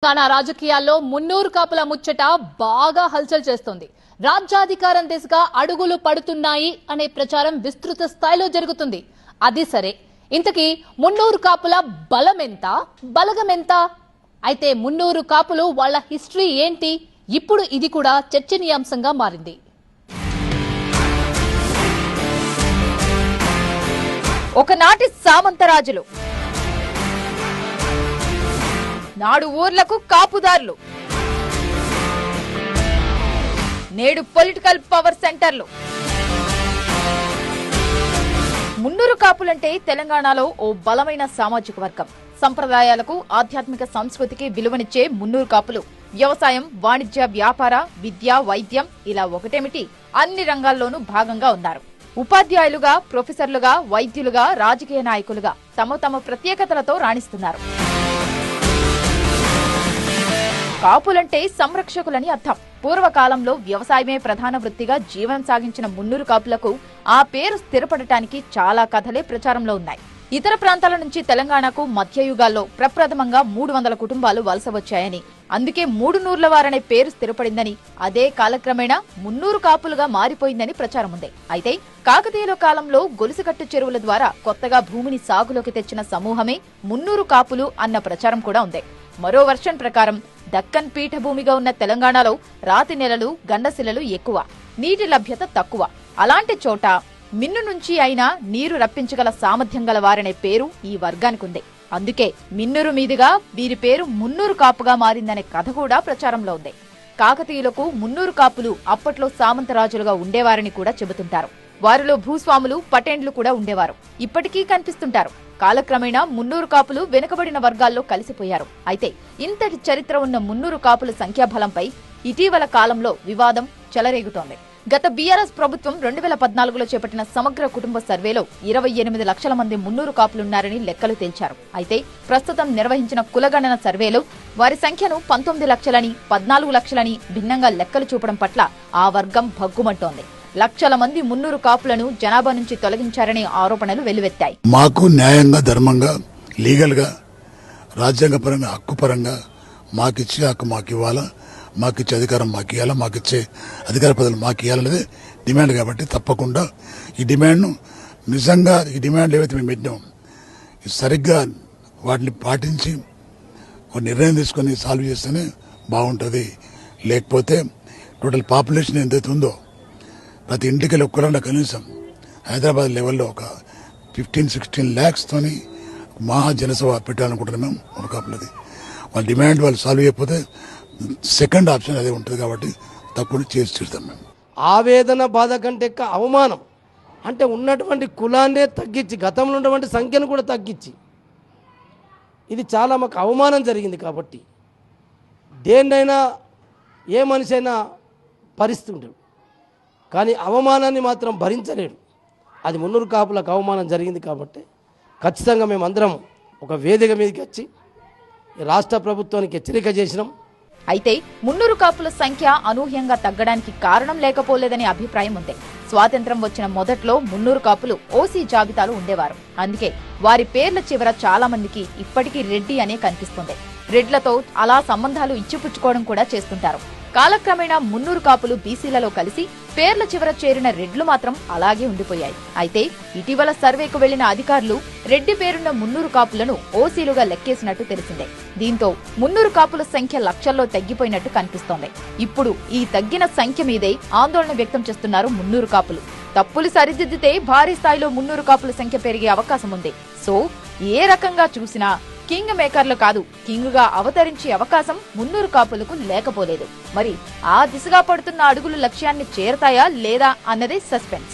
తెలంగాణ రాజకీయాల్లో మున్నూరు కాపుల ముచ్చట బాగా హల్చల్ చేస్తోంది. రాజ్యాధికారం దిశగా అడుగులు పడుతున్నాయి అనే ప్రచారం విస్తృత స్థాయిలో జరుగుతుంది. అది సరే, ఇంతకీ మున్నూరు కాపుల బలమెంత, బలగమెంత? అయితే మున్నూరు కాపులు వాళ్ళ హిస్టరీ ఏంటి? ఇప్పుడు ఇది కూడా చర్చనీయాంశంగా మారింది. ఒకనాటి సామంతరాజులు, నాడు ఊర్లకు కాపుదారులు, నేడు పొలిటికల్ పవర్ సెంటర్లు. మున్నూరు కాపులంటే తెలంగాణలో ఓ బలమైన సామాజిక వర్గం. సంప్రదాయాలకు, ఆధ్యాత్మిక సంస్కృతికి విలువనిచ్చే మున్నూరు కాపులు వ్యవసాయం, వాణిజ్య, వ్యాపార, విద్య, వైద్యం ఇలా ఒకటేమిటి అన్ని రంగాల్లోనూ భాగంగా ఉన్నారు. ఉపాధ్యాయులుగా, ప్రొఫెసర్లుగా, వైద్యులుగా, రాజకీయ నాయకులుగా తమ తమ ప్రత్యేకతలతో రాణిస్తున్నారు. కాపులంటే సంరక్షకులని అర్థం. పూర్వకాలంలో వ్యవసాయమే ప్రధాన వృత్తిగా జీవనం సాగించిన మున్నూరు కాపులకు ఆ పేరు స్థిరపడటానికి చాలా కథలే ప్రచారంలో ఉన్నాయి. ఇతర ప్రాంతాల నుంచి తెలంగాణకు మధ్యయుగాల్లో ప్రప్రథమంగా 300 కుటుంబాలు వలస వచ్చాయని, అందుకే 3 నూర్ల వారనే పేరు స్థిరపడిందని, అదే కాలక్రమేణా మున్నూరు కాపులుగా మారిపోయిందని ప్రచారం ఉంది. అయితే కాకతీయుల కాలంలో గొలుసుకట్టు చెరువుల ద్వారా కొత్తగా భూమిని సాగులోకి తెచ్చిన సమూహమే మున్నూరు కాపులు అన్న ప్రచారం కూడా ఉంది. మరో వర్షన్ ప్రకారం దక్కన్ పీఠభూమిగా ఉన్న తెలంగాణలో రాతి నెలలు, గండశిలలు ఎక్కువ, నీటి లభ్యత తక్కువ. అలాంటి చోట మిన్ను నుంచి అయినా నీరు రప్పించగల సామర్థ్యం గల వారనే పేరు ఈ వర్గానికి ఉంది. అందుకే మిన్నూరు మీదుగా వీరి పేరు మున్నూరు కాపుగా మారిందనే కథ కూడా ప్రచారంలో ఉంది. కాకతీయులకు మున్నూరు కాపులు అప్పట్లో సామంతరాజులుగా ఉండేవారని కూడా చెబుతుంటారు. వారిలో భూస్వాములు, పటేండ్లు కూడా ఉండేవారు. ఇప్పటికీ కనిపిస్తుంటారు. కాలక్రమేణా మున్నూరు కాపులు వెనుకబడిన వర్గాల్లో కలిసిపోయారు. అయితే ఇంతటి చరిత్ర ఉన్న మున్నూరు కాపుల సంఖ్యాబలంపై ఇటీవల కాలంలో వివాదం చెలరేగుతోంది. గత బీఆర్ఎస్ ప్రభుత్వం 2014లో చేపట్టిన సమగ్ర కుటుంబ సర్వేలో 28 లక్షల మంది మున్నూరు కాపులున్నారని లెక్కలు తేల్చారు. అయితే ప్రస్తుతం నిర్వహించిన కులగణన సర్వేలో వారి సంఖ్యను 19 లక్షలని, 14 లక్షలని భిన్నంగా లెక్కలు చూపడం పట్ల ఆ వర్గం భగ్గుమంటోంది. లక్షల మంది మున్నూరు కాపులను జనాభా నుంచి తొలగించారనే ఆరోపణలు వెల్లువెత్తాయి. మాకు న్యాయంగా, ధర్మంగా, లీగల్ గా, రాజ్యాంగపరంగా, హక్కుపరంగా మాకిచ్చే హక్కు మాకు ఇవ్వాలా, మాకిచ్చే అధికారం మాకు ఇవ్వాలా, మాకిచ్చే అధికార పదవులు మాకు ఇవ్వాలనేది డిమాండ్. కాబట్టి తప్పకుండా ఈ డిమాండ్ను నిజంగా ఈ డిమాండ్లు ఏవైతే మేము పెట్టినాం సరిగ్గా వాటిని పాటించి ఒక నిర్ణయం తీసుకొని సాల్వ్ చేస్తేనే బాగుంటుంది. లేకపోతే టోటల్ పాపులేషన్ ఎంతైతే ఉందో ప్రతి ఇంటికి ఒక్కరన్నా కనీసం హైదరాబాద్ లెవెల్లో ఒక 15-16 lakhs మహా జనసభ పెట్టాలనుకుంటున్నాం మేము ఒక కాపులది. వాళ్ళ డిమాండ్ వాళ్ళు సాల్వ్ చేయకపోతే సెకండ్ ఆప్షన్ అదే ఉంటుంది. కాబట్టి తప్పకుండా చేసి చూస్తాం మేము. ఆవేదన, బాధ కంటే ఎక్కువ అవమానం. అంటే ఉన్నటువంటి కులాన్నే తగ్గించి, గతంలో ఉన్నటువంటి సంఖ్యను కూడా తగ్గించి, ఇది చాలా మాకు అవమానం జరిగింది. కాబట్టి దేన్నైనా ఏ మనిషి అయినా భరిస్తుంటాడు, కానీ అవమానాన్ని మాత్రం భరించలేడు. అది మున్నూరు కాపులకు అవమానం జరిగింది. కాబట్టి ఖచ్చితంగా మేమందరం ఒక వేదిక మీదకి వచ్చి రాష్ట్ర ప్రభుత్వానికి హెచ్చరిక చేసినాం. అయితే మున్నూరు కాపుల సంఖ్య అనూహ్యంగా తగ్గడానికి కారణం లేకపోలేదనే అభిప్రాయం ఉంది. స్వాతంత్ర్యం వచ్చిన మొదట్లో మున్నూరు కాపులు ఓసీ జాబితాలో ఉండేవారు. అందుకే వారి పేర్ల చివర చాలా మందికి ఇప్పటికీ రెడ్డి అనే కనిపిస్తుంది. రెడ్లతో అలా సంబంధాలు ఇచ్చిపుచ్చుకోవడం కూడా చేస్తుంటారు. కాలక్రమేణా మున్నూరు కాపులు బీసీలలో కలిసి పేర్ల చివర చేరిన రెడ్లు మాత్రం అలాగే ఉండిపోయాయి. అయితే ఇటీవల సర్వేకు వెళ్లిన అధికారులు రెడ్డి పేరున్న మున్నూరు కాపులను ఓసీలుగా లెక్కేసినట్టు తెలిసిందే. దీంతో మున్నూరు కాపుల సంఖ్య లక్షల్లో తగ్గిపోయినట్టు కనిపిస్తోంది. ఇప్పుడు ఈ తగ్గిన సంఖ్య మీదే ఆందోళన వ్యక్తం చేస్తున్నారు మున్నూరు కాపులు. తప్పులు సరిదిద్దితే భారీ స్థాయిలో మున్నూరు కాపుల సంఖ్య పెరిగే అవకాశం ఉంది. సో ఏ రకంగా చూసినా కింగ్ మేకర్లు కాదు, కింగ్ గా అవతరించే అవకాశం మున్నూరు కాపులకు లేకపోలేదు. మరి ఆ దిశగా పడుతున్న అడుగులు లక్ష్యాన్ని చేరతాయా లేదా అన్నదే సస్పెన్స్.